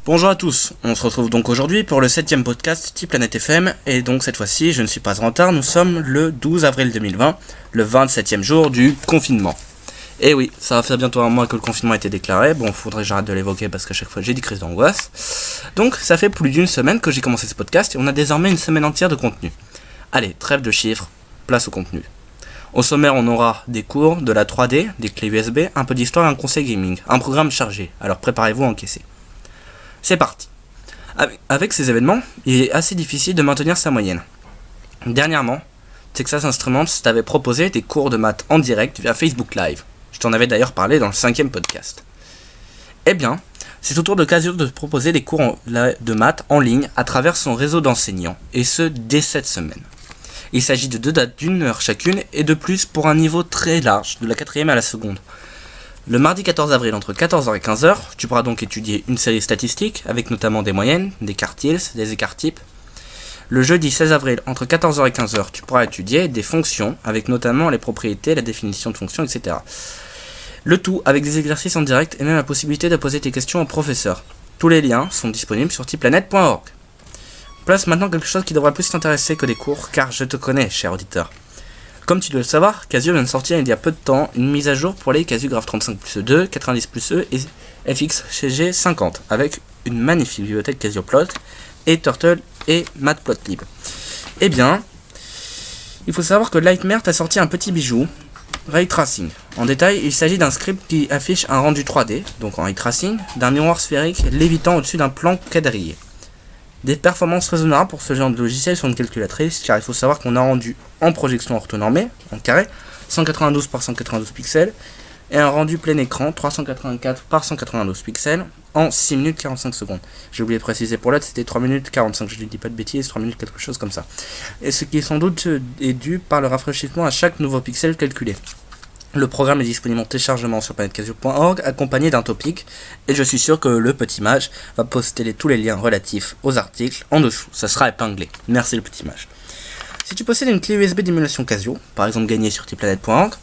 Bonjour à tous, on se retrouve donc aujourd'hui pour le 7ème podcast T-Planète FM, et donc cette fois-ci je ne suis pas en retard, nous sommes le 12 avril 2020, le 27ème jour du confinement. Et oui, ça va faire bientôt un mois que le confinement a été déclaré, bon faudrait que j'arrête de l'évoquer parce qu'à chaque fois j'ai des crises d'angoisse. Donc ça fait plus d'une semaine que j'ai commencé ce podcast et on a désormais une semaine entière de contenu. Allez, trêve de chiffres, place au contenu. Au sommaire on aura des cours, de la 3D, des clés USB, un peu d'histoire et un conseil gaming, un programme chargé, alors préparez-vous à encaisser. C'est parti. Avec ces événements, il est assez difficile de maintenir sa moyenne. Dernièrement, Texas Instruments t'avait proposé des cours de maths en direct via Facebook Live. Je t'en avais d'ailleurs parlé dans le 5ème podcast. Eh bien, c'est au tour de Casio de proposer des cours de maths en ligne à travers son réseau d'enseignants, et ce dès cette semaine. Il s'agit de 2 dates d'1 heure chacune et de plus pour un niveau très large, de la 4ème à la seconde. Le mardi 14 avril entre 14h et 15h, tu pourras donc étudier une série statistique avec notamment des moyennes, des quartiles, des écarts types. Le jeudi 16 avril entre 14h et 15h, tu pourras étudier des fonctions avec notamment les propriétés, la définition de fonctions, etc. Le tout avec des exercices en direct et même la possibilité de poser tes questions au professeur. Tous les liens sont disponibles sur tplanète.org. Place maintenant quelque chose qui devrait plus t'intéresser que des cours, car je te connais, cher auditeur. Comme tu dois le savoir, Casio vient de sortir il y a peu de temps une mise à jour pour les Casio Graph 35+E2, 90+E et FXGG50 avec une magnifique bibliothèque Casio-Plot et Turtle et Matplotlib. Eh bien, il faut savoir que Lightmare t'a sorti un petit bijou, Ray Tracing. En détail, il s'agit d'un script qui affiche un rendu 3D, donc en Ray Tracing, d'un miroir sphérique lévitant au-dessus d'un plan quadrillé. Des performances raisonnables pour ce genre de logiciel sur une calculatrice, car il faut savoir qu'on a rendu en projection orthonormée, en carré, 192 par 192 pixels, et un rendu plein écran, 384 par 192 pixels, en 6 minutes 45 secondes. J'ai oublié de préciser pour l'autre, c'était 3 minutes 45, je ne dis pas de bêtises, 3 minutes quelque chose comme ça. Et ce qui sans doute est dû par le rafraîchissement à chaque nouveau pixel calculé. Le programme est disponible en téléchargement sur planetecasio.org accompagné d'un topic, et je suis sûr que le petit mage va poster tous les liens relatifs aux articles en dessous, ça sera épinglé. Merci le petit mage. Si tu possèdes une clé USB d'émulation Casio, par exemple gagnée sur tplanète.org,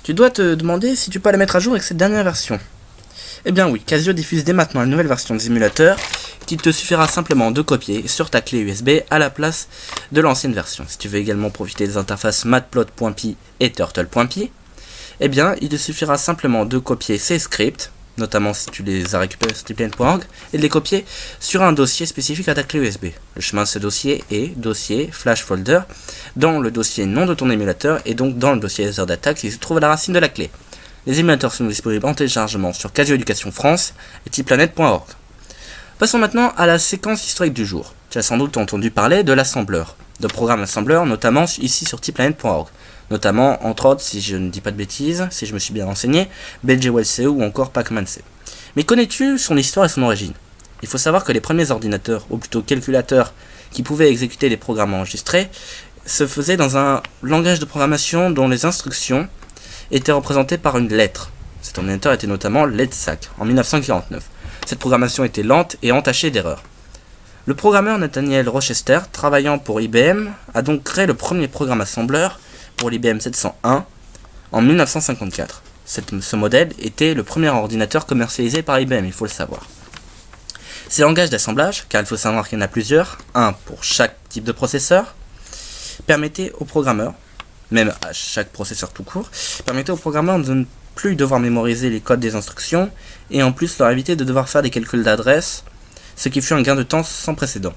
tu dois te demander si tu peux la mettre à jour avec cette dernière version. Eh bien oui, Casio diffuse dès maintenant une nouvelle version des émulateurs qu'il te suffira simplement de copier sur ta clé USB à la place de l'ancienne version. Si tu veux également profiter des interfaces matplot.py et turtle.py, eh bien, il te suffira simplement de copier ces scripts, notamment si tu les as récupérés sur tplanète.org, et de les copier sur un dossier spécifique à ta clé USB. Le chemin de ce dossier est dossier flash folder dans le dossier nom de ton émulateur et donc dans le dossier user data qui se trouve à la racine de la clé. Les émulateurs sont disponibles en téléchargement sur Casio Éducation France et tplanète.org. Passons maintenant à la séquence historique du jour. Tu as sans doute entendu parler de l'assembleur, de programmes assembleurs, notamment ici sur tplanète.org. Notamment, entre autres, si je ne dis pas de bêtises, si je me suis bien renseigné, BGWC ou encore Pacman-C. Mais connais-tu son histoire et son origine ? Il faut savoir que les premiers ordinateurs, ou plutôt calculateurs, qui pouvaient exécuter des programmes enregistrés, se faisaient dans un langage de programmation dont les instructions étaient représentées par une lettre. Cet ordinateur était notamment l'EDSAC, en 1949. Cette programmation était lente et entachée d'erreurs. Le programmeur Nathaniel Rochester, travaillant pour IBM, a donc créé le premier programme assembleur pour l'IBM 701 en 1954. Ce modèle était le premier ordinateur commercialisé par IBM, il faut le savoir. Ces langages d'assemblage, car il faut savoir qu'il y en a plusieurs, un pour chaque type de processeur, permettaient aux programmeurs, même à chaque processeur tout court, permettaient aux programmeurs de ne plus devoir mémoriser les codes des instructions et en plus leur éviter de devoir faire des calculs d'adresse, ce qui fut un gain de temps sans précédent.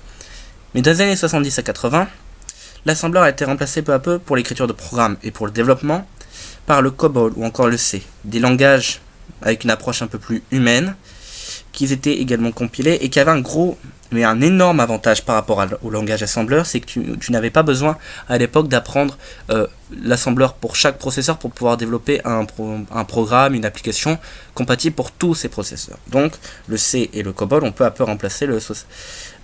Mais dans les années 70 à 80, l'assembleur a été remplacé peu à peu pour l'écriture de programmes et pour le développement par le COBOL ou encore le C, des langages avec une approche un peu plus humaine, qui étaient également compilés et qui avaient un énorme avantage par rapport au langage assembleur, c'est que tu n'avais pas besoin à l'époque d'apprendre l'assembleur pour chaque processeur pour pouvoir développer un programme, une application compatible pour tous ces processeurs. Donc le C et le COBOL ont peu à peu remplacé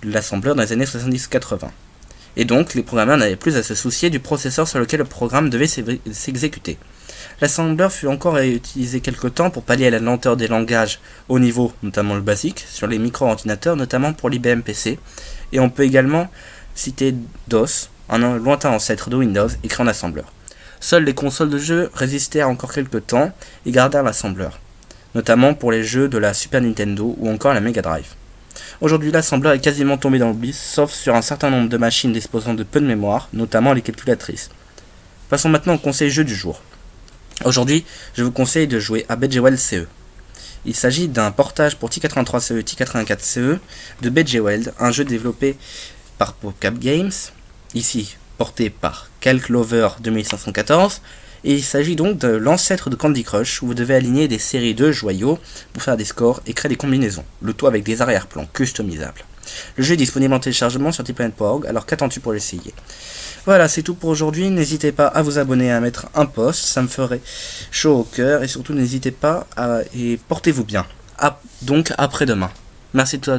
l'assembleur dans les années 70-80. Et donc, les programmeurs n'avaient plus à se soucier du processeur sur lequel le programme devait s'exécuter. L'assembleur fut encore utilisé quelque temps pour pallier à la lenteur des langages au niveau, notamment le basique, sur les micro-ordinateurs, notamment pour l'IBM PC. Et on peut également citer DOS, un lointain ancêtre de Windows, écrit en assembleur. Seules les consoles de jeux résistèrent encore quelques temps et gardèrent l'assembleur, notamment pour les jeux de la Super Nintendo ou encore la Mega Drive. Aujourd'hui, l'assembleur est quasiment tombé dans l'oubli, sauf sur un certain nombre de machines disposant de peu de mémoire, notamment les calculatrices. Passons maintenant au conseil jeu du jour. Aujourd'hui, je vous conseille de jouer à Bejeweled CE. Il s'agit d'un portage pour TI-83CE et TI-84CE de Bejeweled, un jeu développé par PopCap Games, ici porté par Calclover 2514, et il s'agit donc de l'ancêtre de Candy Crush, où vous devez aligner des séries de joyaux pour faire des scores et créer des combinaisons, le tout avec des arrière-plans customisables. Le jeu est disponible en téléchargement sur tiplanet.org, alors qu'attends-tu pour l'essayer? Voilà, c'est tout pour aujourd'hui. N'hésitez pas à vous abonner et à mettre un post, ça me ferait chaud au cœur. Et surtout, n'hésitez pas et portez-vous bien. Donc, après-demain. Merci de